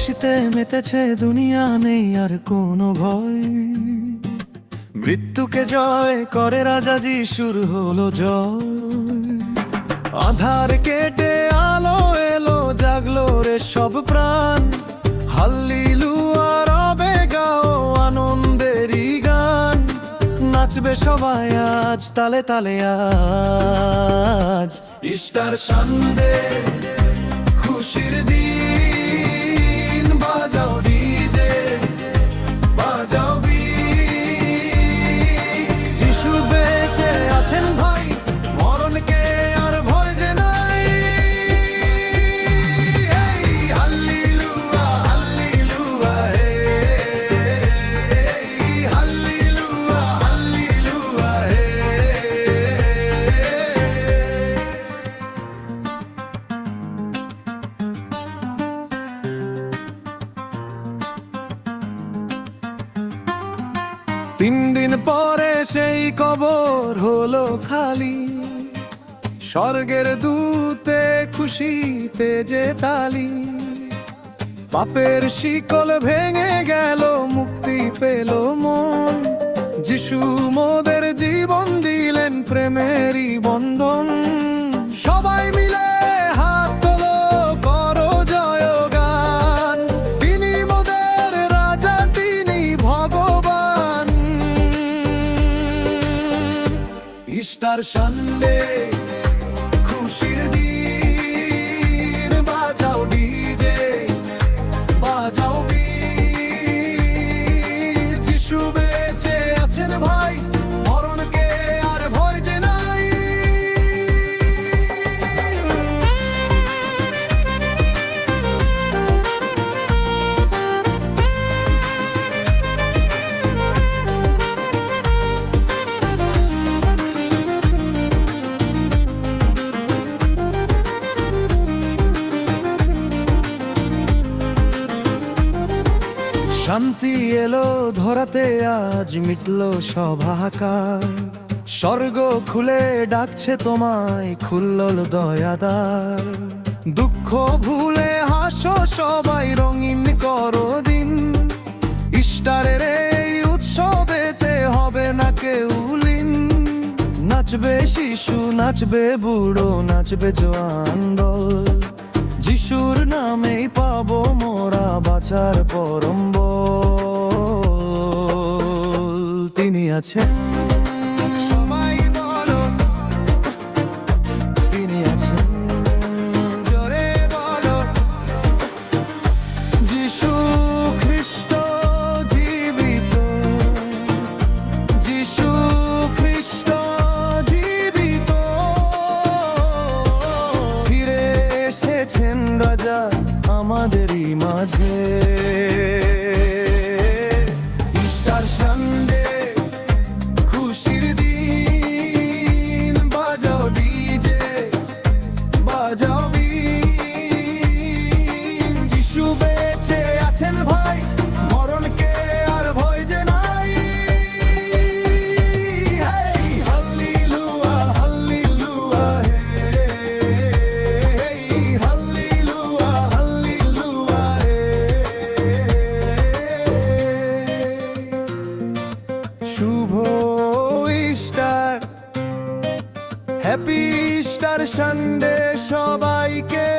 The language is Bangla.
খুশিতে মেতেছে দুনিয়া, নেই আর কোনো ভয়। মৃত্যুকে জয় করে রাজা যিশুর হলো জয়। আধার কেটে আলো এলো, জাগলো রে সব প্রাণ। হাল্লেলুয়া রবে গাও আনন্দেরই গান। নাচবে সবাই আজ তালে তালে আজ। ইস্টার সানডে খুশির দিন, বাজাও ডিজে বাজাও বিন। যিশু বেঁচে আছেন ভাই, মরণকে আর ভয় যে নাই। হাল্লেলুয়া হাল্লেলুয়া হে, হাল্লেলুয়া হাল্লেলুয়া হে। 3 দিন পরে সেই কবর হলো খালি। স্বর্গের দূতে খুশিতে যে তালি। পাপের শিকল ভেঙে গেল, মুক্তি পেল মন। যিশু মোদের জীবন দিলেন প্রেমেরই বন্ধন। সবাই মিলে হাত তোলো, করো জয়গান। তিনি মোদের রাজা, তিনি ভগবান। ইস্টার সানডে খুশির দিন, বাজাও ডিজে বাজাও বিন। যিশু বেঁচে আছেন ভাই, মরণকে আর ভয় যে নাই। শান্তি এলো ধরাতে আজ, মিটলো সব হাহাকার। স্বর্গ খুলে ডাকছে তোমায়, খুলল দয়াদার। দুঃখ ভুলে হাসো সবাই, রঙিন করো দিন। ইস্টারের এই উৎসবেতে হবে না কেউ লীন। নাচবে শিশু, নাচবে বুড়ো, নাচবে জোয়ান দল। যিশুর নামেই পাবো মোরা বাঁচার পরম বল। তিনি আছেন, সবাই বলো তিনি আছেন, জোরে বলো। যিশু খ্রিস্ট জীবিত, যিশু খ্রিস্ট জীবিত। ফিরে এসেছেন রাজা আমাদেরই মাঝে। ইস্টার সানডে খুশির দিন, বাজাও ডিজে বাজাও বিন। যিশু বেঁচে আছেন ভাই, মরণকে আর ভয় যে নাই। হাল্লেলুয়া হাল্লেলুয়া হে, হাল্লেলুয়া হাল্লেলুয়া হে। শুভ ইস্টার, হ্যাপি ইস্টার সানডে সবাইকে।